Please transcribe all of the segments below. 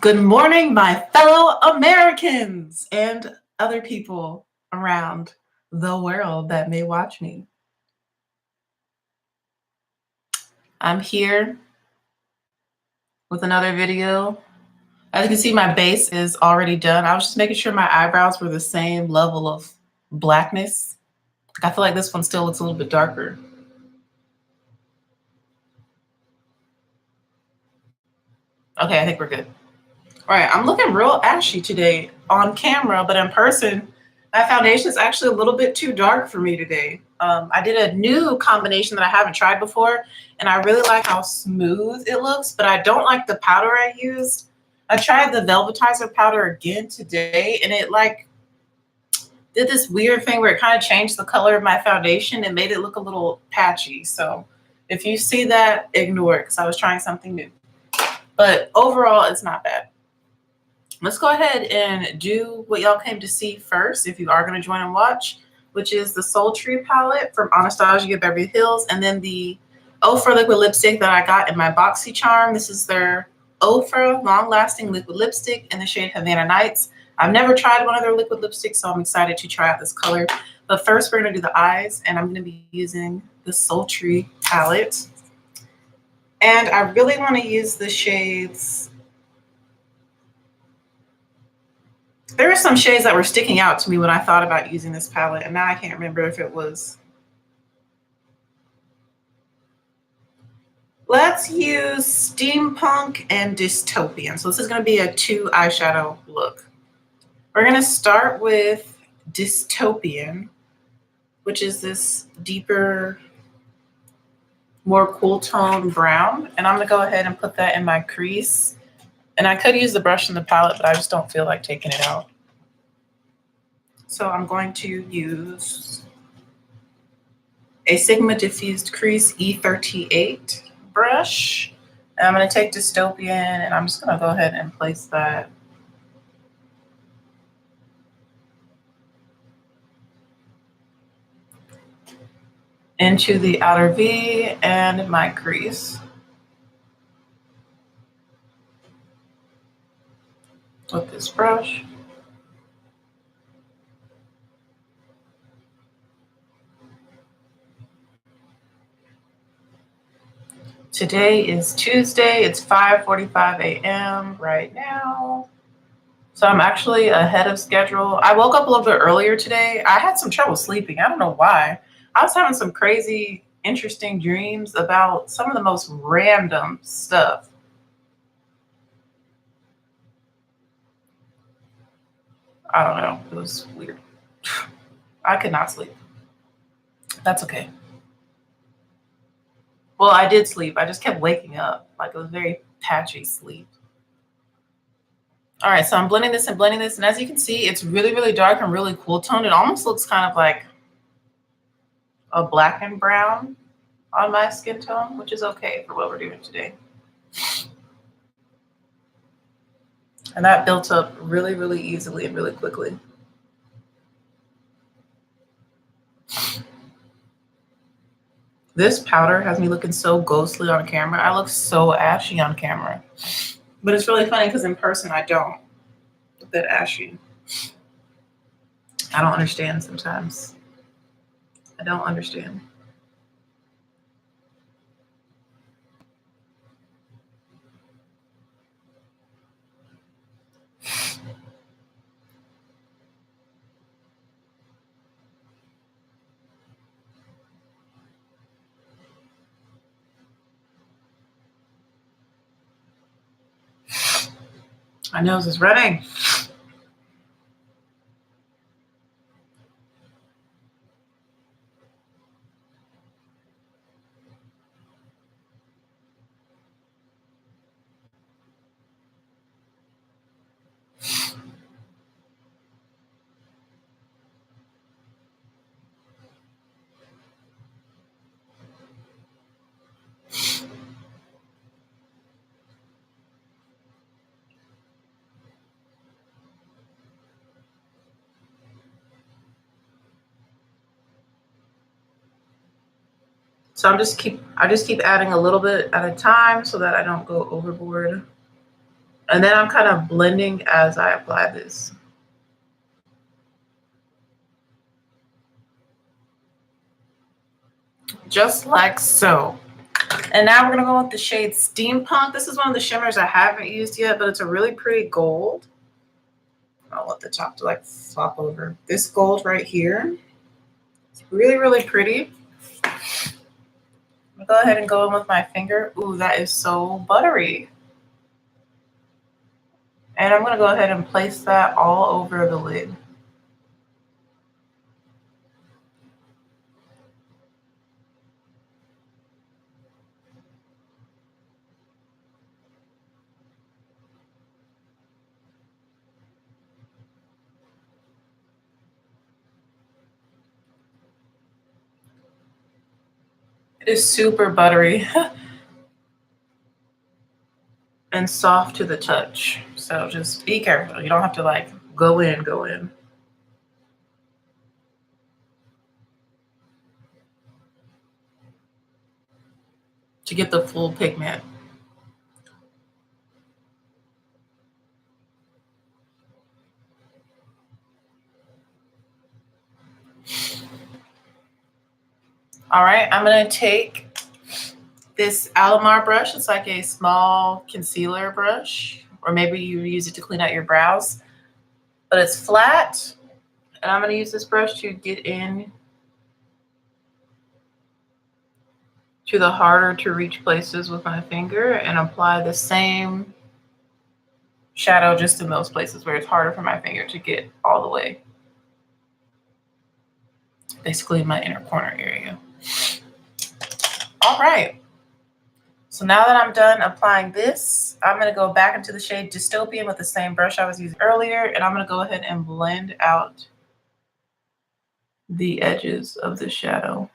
Good morning, my fellow Americans and other people around the world that may watch me. I'm here with another video. As you can see, my base is already done. I was just making sure my eyebrows were the same level of blackness. I feel like this one still looks a little bit darker. Okay, I think we're good. All right, I'm looking real ashy today on camera, but in person, that foundation is actually a little bit too dark for me today. I did a new combination that I haven't tried before, and I really like how smooth it looks, but I don't like the powder I used. I tried the Velvetizer powder again today, and it did this weird thing where it kind of changed the color of my foundation and made it look a little patchy. So if you see that, ignore it because I was trying something new. But overall, it's not bad. Let's go ahead and do what y'all came to see first, if you are going to join and watch, which is the Sultry palette from Anastasia Beverly Hills, and then the Ofra liquid lipstick that I got in my Boxycharm. This is their Ofra long-lasting liquid lipstick in the shade Havana Nights. I've never tried one of their liquid lipsticks, so I'm excited to try out this color. But first, we're going to do the eyes, and I'm going to be using the Sultry palette. And I really want to use the shades. There were some shades that were sticking out to me when I thought about using this palette, and now I can't remember if it was. Let's use Steampunk and Dystopian. So this is going to be a 2 eyeshadow look. We're going to start with Dystopian, which is this deeper, more cool tone brown. And I'm going to go ahead and put that in my crease. And I could use the brush in the palette, but I just don't feel like taking it out. So I'm going to use a Sigma Diffused Crease E38 brush. And I'm going to take Dystopian, and I'm just going to go ahead and place that into the outer V and my crease with this brush. Today is Tuesday. It's 5:45 a.m. right now. So I'm actually ahead of schedule. I woke up a little bit earlier today. I had some trouble sleeping. I don't know why. I was having some crazy, interesting dreams about some of the most random stuff. I don't know. It was weird. I could not sleep. That's okay. Well, I did sleep. I just kept waking up. Like, it was very patchy sleep. All right, so I'm blending this and blending this. And as you can see, it's really, really dark and really cool toned. It almost looks kind of like a black and brown on my skin tone, which is okay for what we're doing today. And that built up really, really easily and really quickly. This powder has me looking so ghostly on camera. I look so ashy on camera. But it's really funny because in person I don't look that ashy. I don't understand sometimes. I don't understand. My nose is running. So I just keep adding a little bit at a time so that I don't go overboard. And then I'm kind of blending as I apply this. Just like so. And now we're going to go with the shade Steampunk. This is one of the shimmers I haven't used yet, but it's a really pretty gold. I'll let the top to like flop over. This gold right here. It's really, really pretty. I'm going to go ahead and go in with my finger. Ooh, that is so buttery. And I'm going to go ahead and place that all over the lid. It is super buttery and soft to the touch. So just be careful. You don't have to like go in. To get the full pigment. All right, I'm gonna take this Alamar brush. It's like a small concealer brush, or maybe you use it to clean out your brows, but it's flat. And I'm gonna use this brush to get in to the harder to reach places with my finger and apply the same shadow just in those places where it's harder for my finger to get all the way. Basically my inner corner area. All right. So now that I'm done applying this, I'm going to go back into the shade Dystopian with the same brush I was using earlier, and I'm going to go ahead and blend out the edges of the shadow.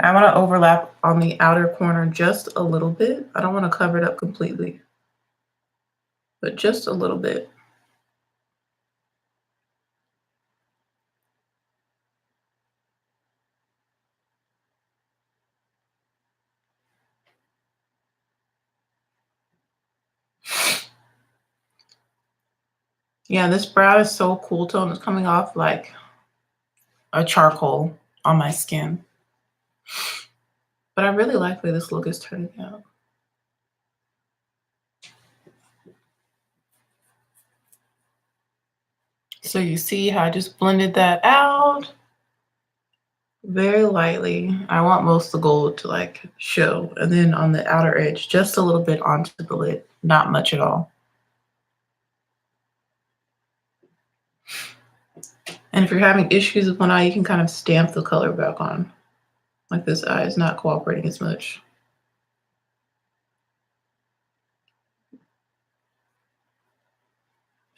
I want to overlap on the outer corner just a little bit. I don't want to cover it up completely, but just a little bit. Yeah, this brow is so cool tone. It's coming off like a charcoal on my skin. But I really like the way this look is turning out. So you see how I just blended that out very lightly. I want most of the gold to like show. And then on the outer edge, just a little bit onto the lid, not much at all. And if you're having issues with one eye, you can kind of stamp the color back on. Like this eye is not cooperating as much.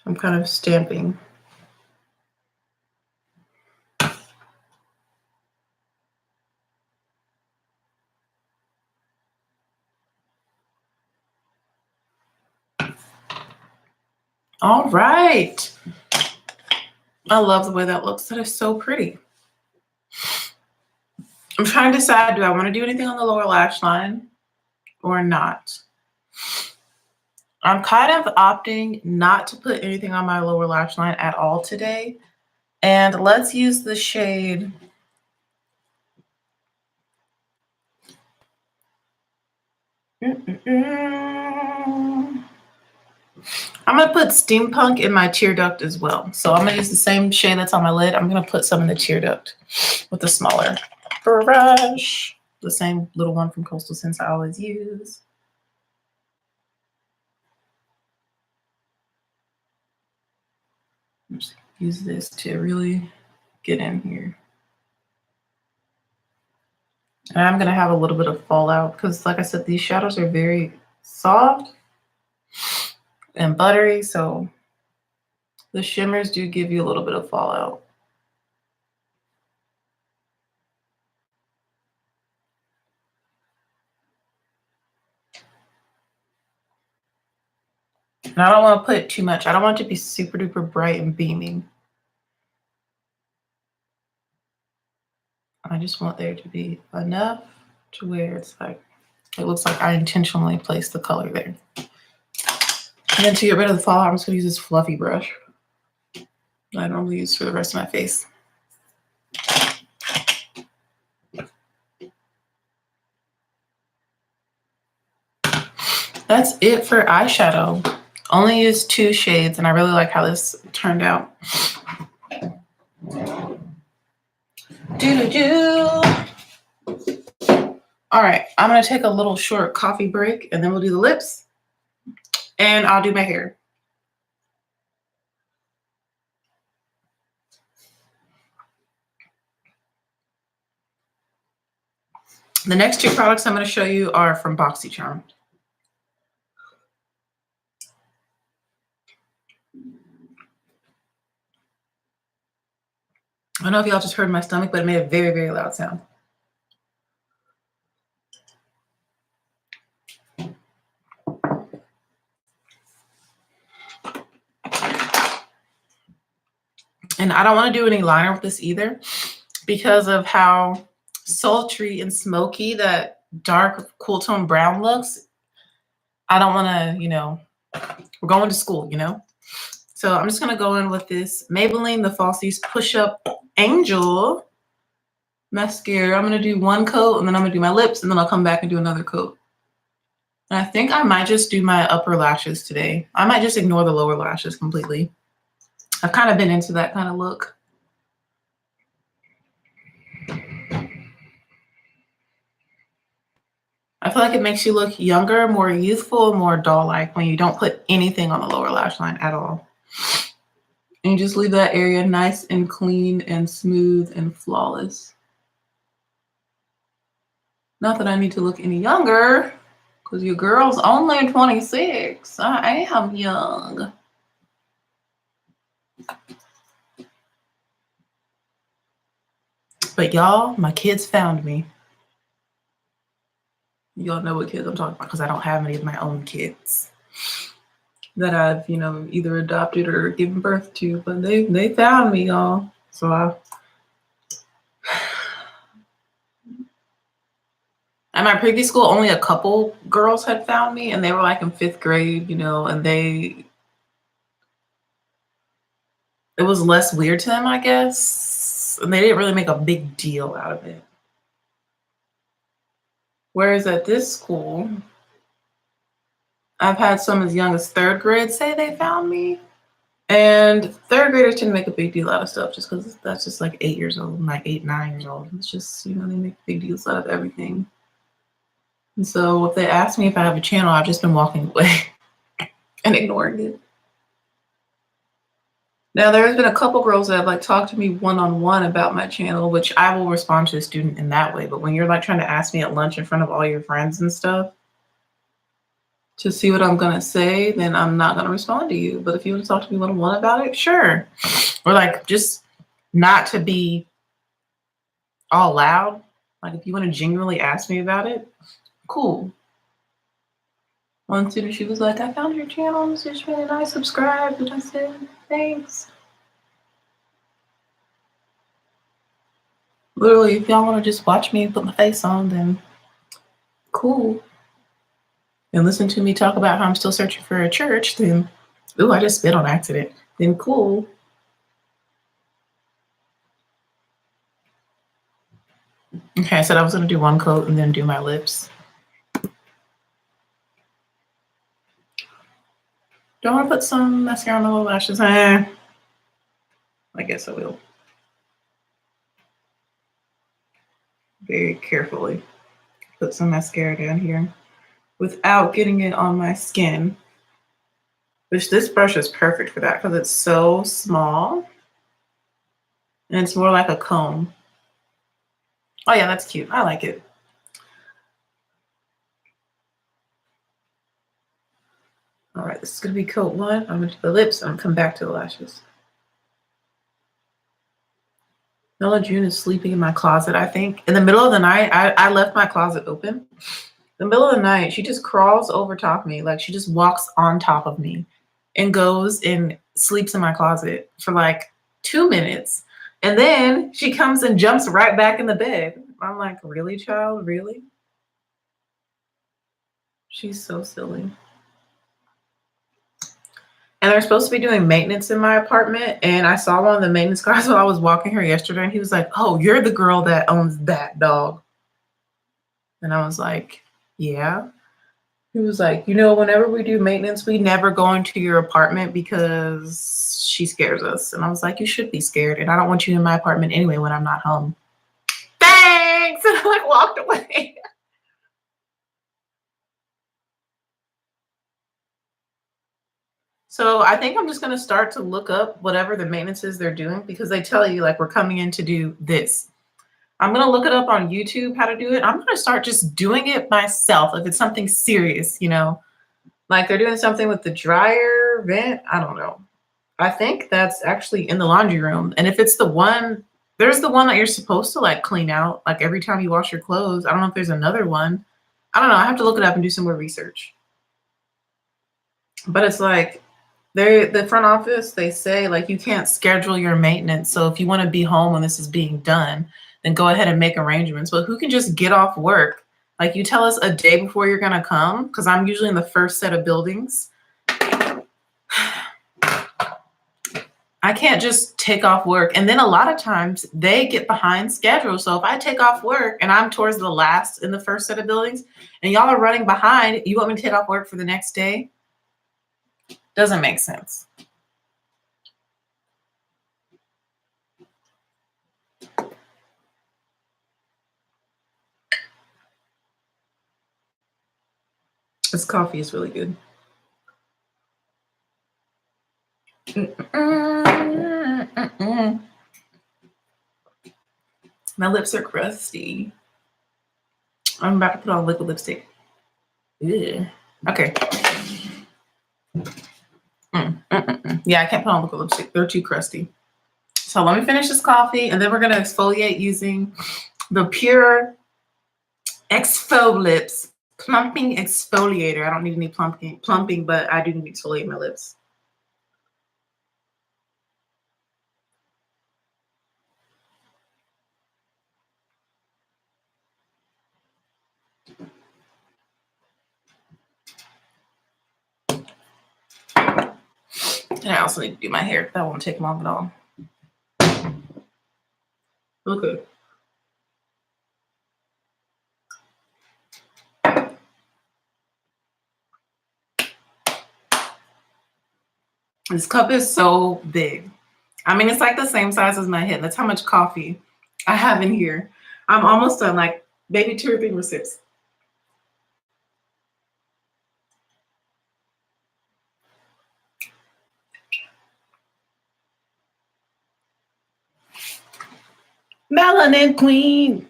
I'm kind of stamping. All right. I love the way that looks. That is so pretty. I'm trying to decide, do I want to do anything on the lower lash line or not? I'm kind of opting not to put anything on my lower lash line at all today. And let's use the shade I'm going to put Steampunk in my tear duct as well. So I'm going to use the same shade that's on my lid. I'm going to put some in the tear duct with the smaller brush, the same little one from Coastal Scents I always use. Just use this to really get in here. And I'm going to have a little bit of fallout because, like I said, these shadows are very soft and buttery. So the shimmers do give you a little bit of fallout. And I don't want to put too much. I don't want it to be super duper bright and beaming. I just want there to be enough to where it's like, it looks like I intentionally placed the color there. And then to get rid of the fallout, I'm just gonna use this fluffy brush that I normally use for the rest of my face. That's it for eyeshadow. Only used 2 shades, and I really like how this turned out. All right, I'm gonna take a little short coffee break, and then we'll do the lips, and I'll do my hair. The next 2 products I'm going to show you are from Boxycharm. I don't know if y'all just heard my stomach, but it made a very, very loud sound. And I don't want to do any liner with this either because of how sultry and smoky that dark cool tone brown looks. I don't want to, you know, we're going to school, you know? So I'm just going to go in with this Maybelline The Falsies Push Up Angel mascara. I'm going to do 1 coat, and then I'm going to do my lips, and then I'll come back and do another coat. And I think I might just do my upper lashes today. I might just ignore the lower lashes completely. I've kind of been into that kind of look. I feel like it makes you look younger, more youthful, more doll-like when you don't put anything on the lower lash line at all. And you just leave that area nice and clean and smooth and flawless. Not that I need to look any younger, because your girl's only 26. I am young. But y'all, my kids found me. Y'all know what kids I'm talking about because I don't have any of my own kids that I've, you know, either adopted or given birth to. But they found me, y'all. So at my previous school, only a couple girls had found me, and they were like in 5th grade, you know, and it was less weird to them, I guess. And they didn't really make a big deal out of it. Whereas at this school, I've had some as young as 3rd grade say they found me. And 3rd graders tend to make a big deal out of stuff just because that's just like 8 years old, like 8, 9 years old. It's just, you know, they make big deals out of everything. And so if they ask me if I have a channel, I've just been walking away and ignoring it. Now, there's been a couple girls that have like talked to me one-on-one about my channel, which I will respond to a student in that way. But when you're like trying to ask me at lunch in front of all your friends and stuff to see what I'm going to say, then I'm not going to respond to you. But if you want to talk to me one-on-one about it, sure. Or like just not to be all loud. Like if you want to genuinely ask me about it, cool. One student, she was like, I found your channel. It's just really nice. Subscribe. And I said, thanks. Literally, if y'all want to just watch me put my face on, then cool. And listen to me talk about how I'm still searching for a church, then, ooh, I just spit on accident. Then cool. Okay, I said I was going to do 1 coat and then do my lips. Do I want to put some mascara on the lower lashes? I guess I will. Very carefully put some mascara down here without getting it on my skin. Which this brush is perfect for that because it's so small. And it's more like a comb. Oh yeah, that's cute. I like it. All right, this is going to be coat 1. I'm going to do the lips and I'm come back to the lashes. Bella June is sleeping in my closet, I think. In the middle of the night, I left my closet open. In the middle of the night, she just crawls over top of me. Like she just walks on top of me and goes and sleeps in my closet for like 2 minutes. And then she comes and jumps right back in the bed. I'm like, really, child? Really? She's so silly. And they're supposed to be doing maintenance in my apartment. And I saw one of the maintenance guys while I was walking here yesterday. And he was like, oh, you're the girl that owns that dog. And I was like, yeah. He was like, whenever we do maintenance, we never go into your apartment because she scares us. And I was like, you should be scared. And I don't want you in my apartment anyway when I'm not home. Thanks. And I like walked away. So I think I'm just going to start to look up whatever the maintenance is they're doing, because they tell you like, we're coming in to do this. I'm going to look it up on YouTube, how to do it. I'm going to start just doing it myself. If it's something serious, like they're doing something with the dryer vent. I don't know. I think that's actually in the laundry room. And if it's the one, there's the one that you're supposed to like clean out, like every time you wash your clothes. I don't know if there's another one. I don't know. I have to look it up and do some more research. But it's like, the front office, they say like you can't schedule your maintenance. So if you want to be home when this is being done, then go ahead and make arrangements. But who can just get off work? Like, you tell us a day before you're going to come, because I'm usually in the first set of buildings. I can't just take off work. And then a lot of times they get behind schedule. So if I take off work and I'm towards the last in the first set of buildings and y'all are running behind, you want me to take off work for the next day? Doesn't make sense. This coffee is really good. My lips are crusty. I'm about to put on liquid lipstick. Ew. Okay. Yeah, I can't put on liquid lipstick. They're too crusty. So let me finish this coffee, and then we're going to exfoliate using the Pure Exfolips Plumping Exfoliator. I don't need any plumping, but I do need to exfoliate my lips. And I also need to do my hair. That won't take long at all. Okay. This cup is so big. I mean, it's like the same size as my head. That's how much coffee I have in here. I'm almost done, like maybe 2 or 3 more sips. Melanin Queen.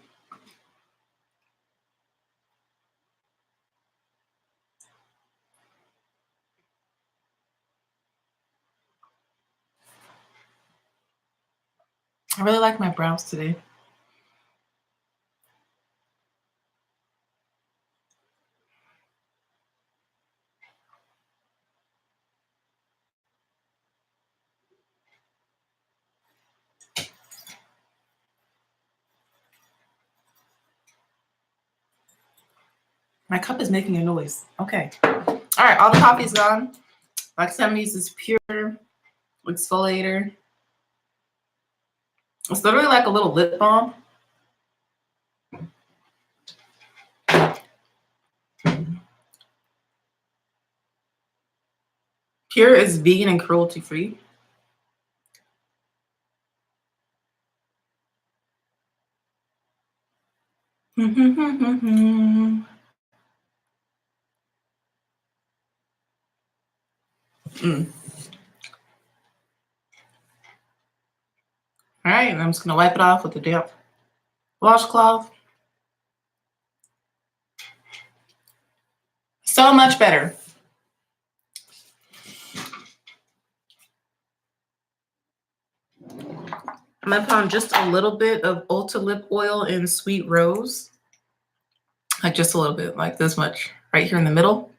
I really like my brows today. My cup is making a noise. Okay. All right, all the coffee's gone. Like some use this Pure Exfoliator. It's literally like a little lip balm. Pure is vegan and cruelty free. Mm. All right, and I'm just gonna wipe it off with the damp washcloth. So much better. I'm gonna put on just a little bit of Ulta lip oil in Sweet Rose. Like just a little bit, like this much, right here in the middle.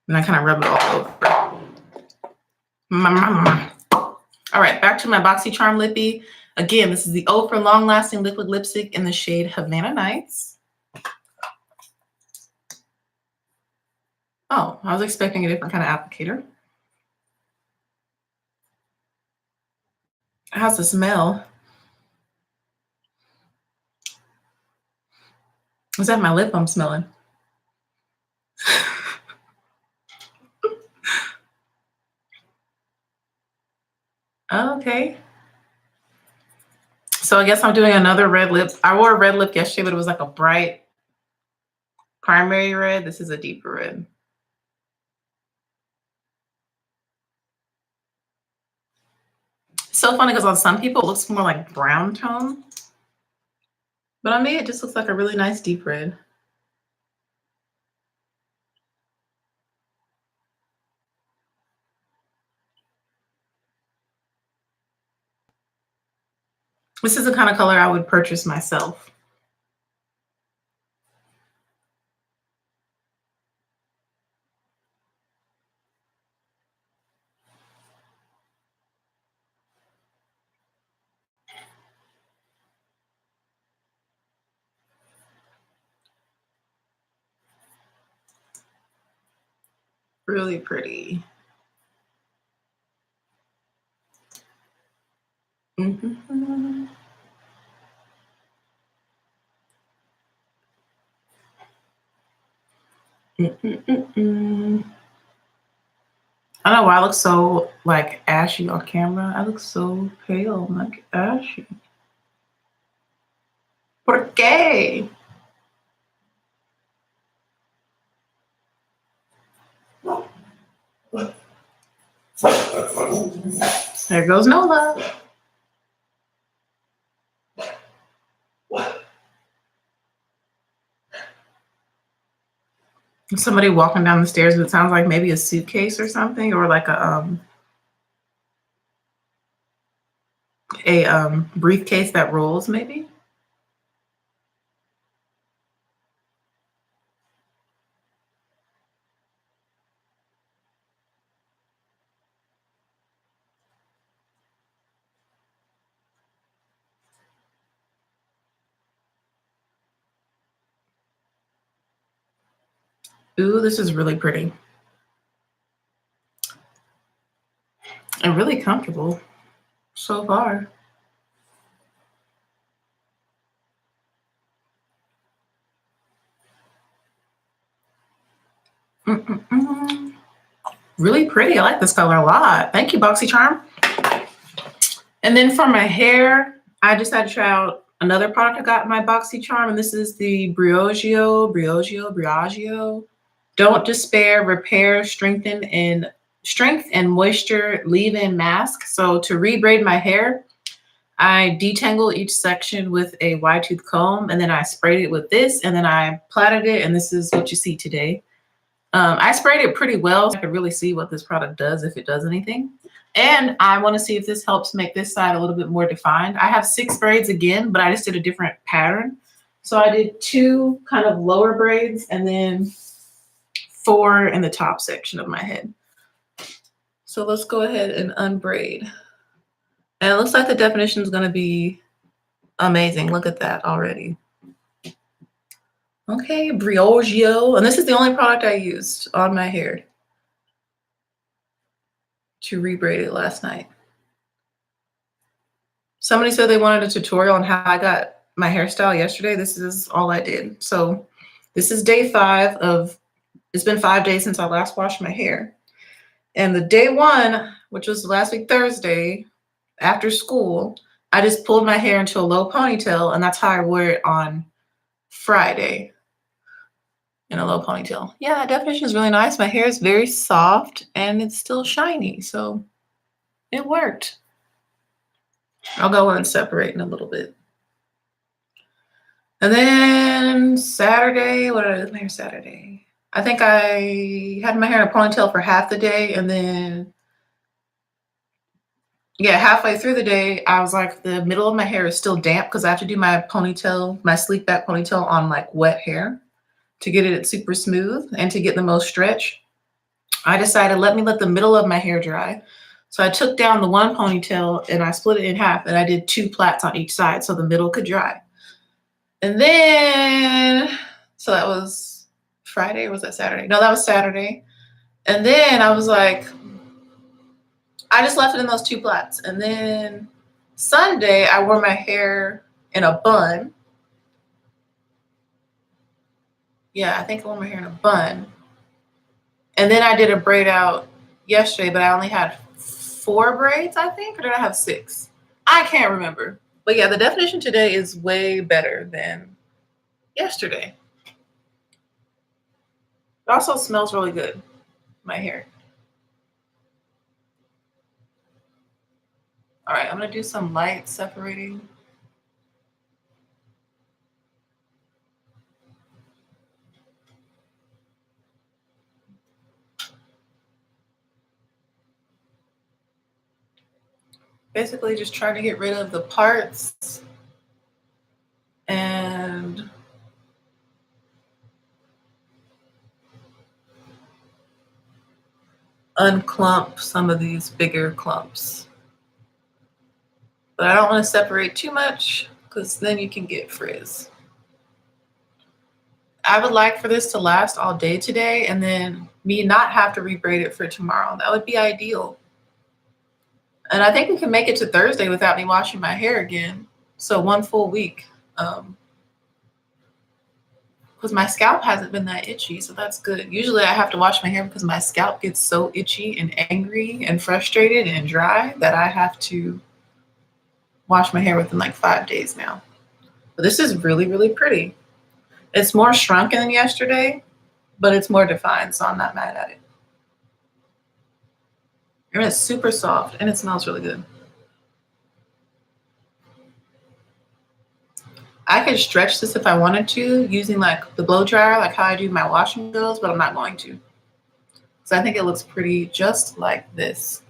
And I kind of rub it all over. All right, back to my Boxycharm lippy. Again, this is the Ofra Long Lasting Liquid Lipstick in the shade Havana Nights. Oh, I was expecting a different kind of applicator. How's the smell? Is that my lip I'm smelling? Okay. So I guess I'm doing another red lip. I wore a red lip yesterday, but it was like a bright primary red. This is a deeper red. So funny because on some people it looks more like brown tone, but on me it just looks like a really nice deep red. This is the kind of color I would purchase myself. Really pretty. Mm-hmm. Mm-mm-mm-mm. I don't know why I look so like ashy on camera. I look so pale, like ashy. ¿Por qué? There goes Nola. Somebody walking down the stairs, but it sounds like maybe a suitcase or something, or like a briefcase that rolls, maybe. Ooh, this is really pretty and really comfortable so far. Mm-mm-mm. Really pretty. I like this color a lot. Thank you, Boxycharm. And then for my hair, I decided to try out another product I got in my Boxycharm, and this is the Briogeo. Don't Despair Repair, Strength and Moisture Leave-In Mask. So to rebraid my hair, I detangle each section with a wide tooth comb, and then I sprayed it with this, and then I plaited it, and this is what you see today. I sprayed it pretty well, so I could really see what this product does, if it does anything. And I want to see if this helps make this side a little bit more defined. I have 6 braids again, but I just did a different pattern. So I did 2 kind of lower braids and then 4 in the top section of my head. So let's go ahead and unbraid. And it looks like the definition is going to be amazing. Look at that already. Okay, Briogeo. And this is the only product I used on my hair to rebraid it last night. Somebody said they wanted a tutorial on how I got my hairstyle yesterday. This is all I did. So this is day 5 of, it's been 5 days since I last washed my hair. And the day 1, which was last week Thursday, after school, I just pulled my hair into a low ponytail, and that's how I wore it on Friday, in a low ponytail. Yeah, that definition is really nice. My hair is very soft and it's still shiny, so it worked. I'll go in and separate in a little bit. And then Saturday, what did I do with my hair Saturday? I think I had my hair in a ponytail for half the day, and then yeah, halfway through the day, I was like, the middle of my hair is still damp because I have to do my ponytail, my sleek back ponytail on like wet hair to get it super smooth and to get the most stretch. I decided, let the middle of my hair dry. So I took down the one ponytail and I split it in half and I did 2 plaits on each side so the middle could dry. And then, so that was Friday or was that Saturday? No, that was Saturday. And then I was like, I just left it in those 2 plaits. And then Sunday, I wore my hair in a bun. Yeah, I think I wore my hair in a bun. And then I did a braid out yesterday, but I only had 4 braids, I think, or did I have 6? I can't remember. But yeah, the definition today is way better than yesterday. It also smells really good, my hair. All right, I'm gonna do some light separating. Basically just trying to get rid of the parts and unclump some of these bigger clumps. But I don't want to separate too much because then you can get frizz. I would like for this to last all day today and then me not have to rebraid it for tomorrow. That would be ideal. And I think we can make it to Thursday without me washing my hair again. So 1 full week. Because my scalp hasn't been that itchy, so that's good. Usually I have to wash my hair because my scalp gets so itchy and angry and frustrated and dry that I have to wash my hair within like 5 days now. But this is really, really pretty. It's more shrunken than yesterday, but it's more defined, so I'm not mad at it. And it's super soft and it smells really good. I could stretch this if I wanted to using like the blow dryer, like how I do my washing bills, but I'm not going to. So I think it looks pretty just like this.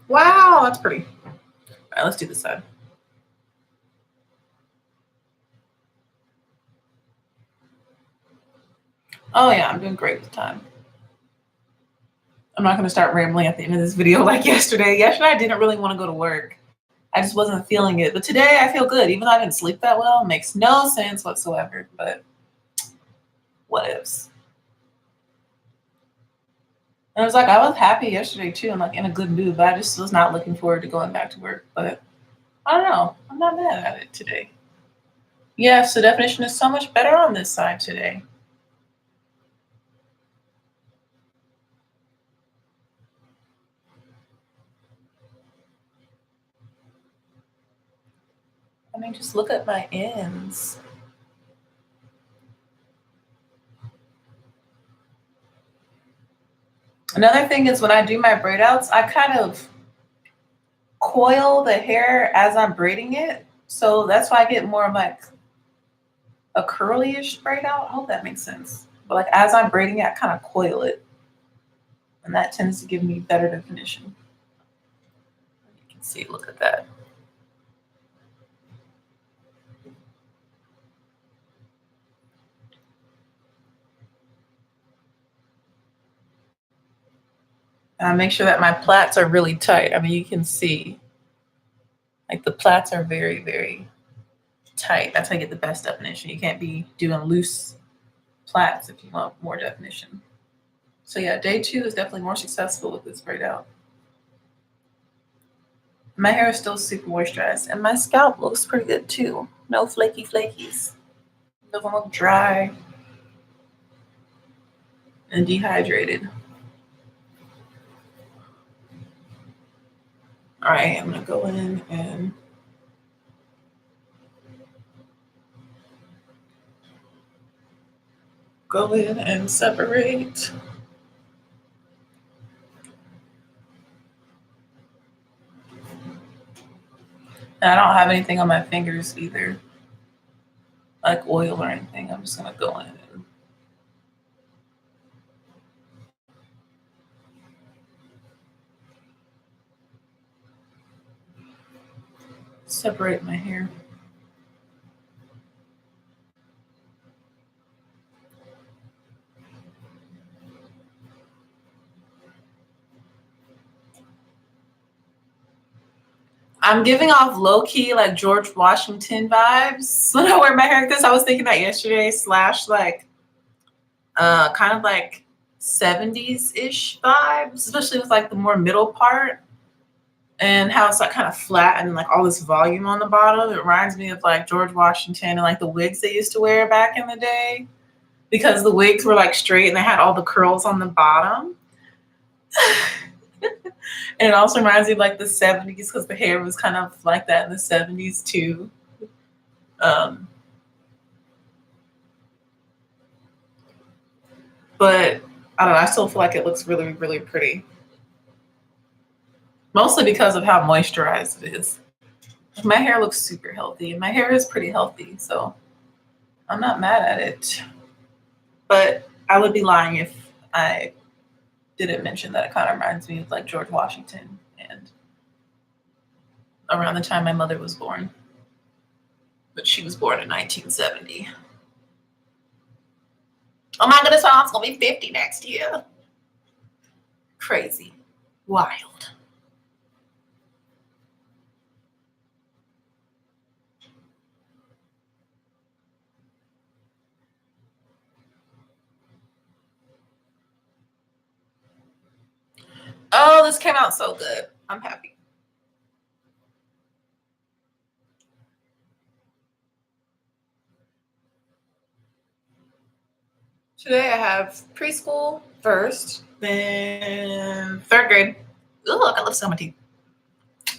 Wow, that's pretty. All right, let's do this side. Oh yeah, I'm doing great with time. I'm not gonna start rambling at the end of this video like yesterday. Yesterday I didn't really want to go to work. I just wasn't feeling it. But today I feel good. Even though I didn't sleep that well, it makes no sense whatsoever. But what ifs? And it was like I was happy yesterday too. I'm like in a good mood, but I just was not looking forward to going back to work. But I don't know. I'm not mad at it today. Yes, the definition is so much better on this side today. I mean, just look at my ends. Another thing is when I do my braid outs, I kind of coil the hair as I'm braiding it. So that's why I get more of like a curly-ish braid out. I hope that makes sense. But like as I'm braiding it, I kind of coil it. And that tends to give me better definition. You can see, look at that. And I make sure that my plaits are really tight. I mean, you can see like the plaits are very, very tight. That's how you get the best definition. You can't be doing loose plaits if you want more definition. So yeah, day 2 is definitely more successful with this braid out. My hair is still super moisturized and my scalp looks pretty good too. No flaky flakies. Doesn't look dry and dehydrated. All right, I'm gonna go in and separate. And I don't have anything on my fingers either, like oil or anything. I'm just gonna go in and separate my hair. I'm giving off low-key like George Washington vibes when I wear my hair like this. I was thinking that yesterday, slash like kind of like 70s-ish vibes, especially with like the more middle part and how it's like kind of flat and like all this volume on the bottom. It reminds me of like George Washington and like the wigs they used to wear back in the day, because the wigs were like straight and they had all the curls on the bottom. And it also reminds me of like the 70s because the hair was kind of like that in the 70s too. But I don't know, I still feel like it looks really, really pretty. Mostly because of how moisturized it is. My hair looks super healthy, and my hair is pretty healthy, so I'm not mad at it. But I would be lying if I didn't mention that it kind of reminds me of like George Washington and around the time my mother was born. But she was born in 1970. Oh my goodness, mom's gonna be 50 next year. Crazy. Wild. Oh, this came out so good. I'm happy. Today I have preschool first, then third grade. Ooh, look, I love so much.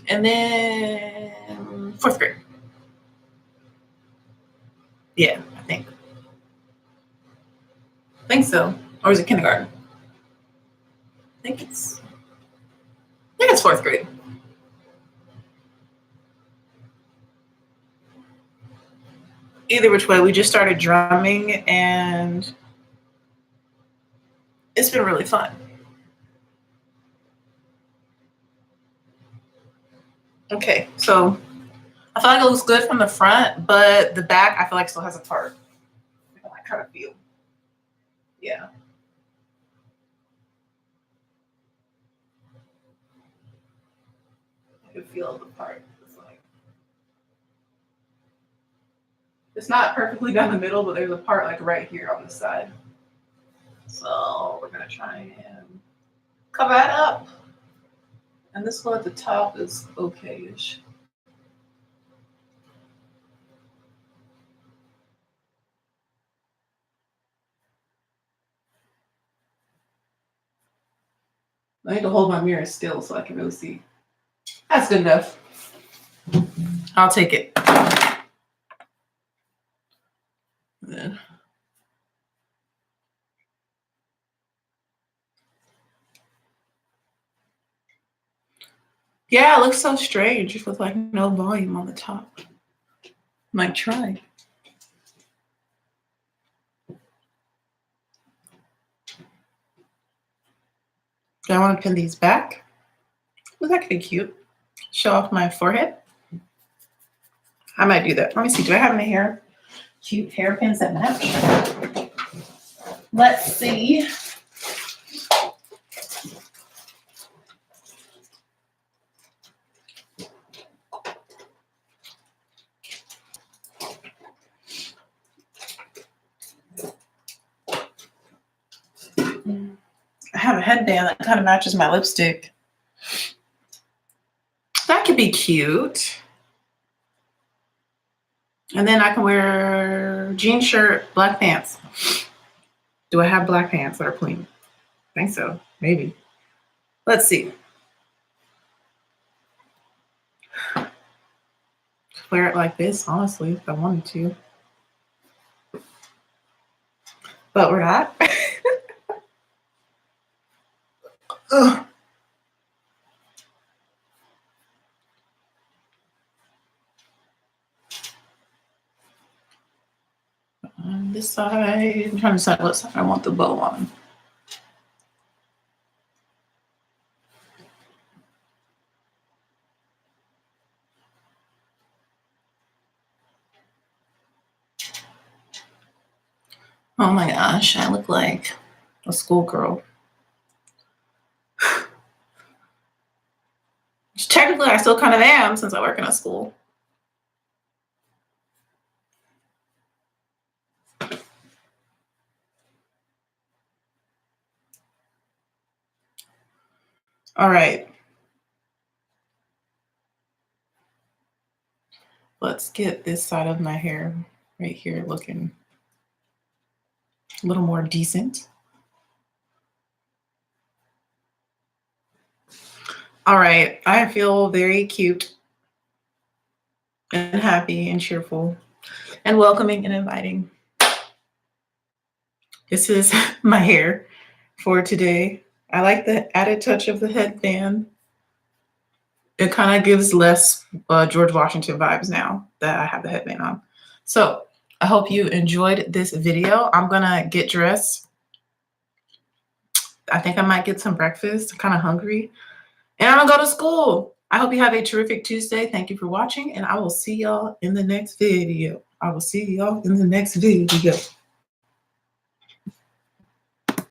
And then fourth grade. Yeah, I think so. Or is it kindergarten? I think it's fourth grade. Either which way, we just started drumming and it's been really fun. Okay, so I feel like it looks good from the front, but the back I feel like still has a part. I kind of feel. Yeah. I can feel the part. It's not perfectly down the middle, but there's a part like right here on the side. So we're gonna try and cover that up. And this one at the top is okay-ish. I need to hold my mirror still so I can really see. That's good enough. I'll take it. Then. Yeah, it looks so strange with like no volume on the top. Might try. Do I want to pin these back? Well, that could be cute. Show off my forehead. I might do that. Let me see. Do I have any hair? Cute hairpins that match. Let's see. I have a headband that kind of matches my lipstick. That could be cute. And then I can wear jean shirt, black pants. Do I have black pants that are clean? I think so. Maybe. Let's see. Wear it like this, honestly, if I wanted to. But we're not. Ugh. On this side, I'm trying to decide what side I want the bow on. Oh my gosh, I look like a schoolgirl. Technically, technically I still kind of am since I work in a school. All right. Let's get this side of my hair right here looking a little more decent. All right. I feel very cute and happy and cheerful and welcoming and inviting. This is my hair for today. I like the added touch of the headband. It kind of gives less George Washington vibes now that I have the headband on. So I hope you enjoyed this video. I'm gonna get dressed. I think I might get some breakfast. I'm kind of hungry. And I'm gonna go to school. I hope you have a terrific Tuesday. Thank you for watching, and I will see y'all in the next video.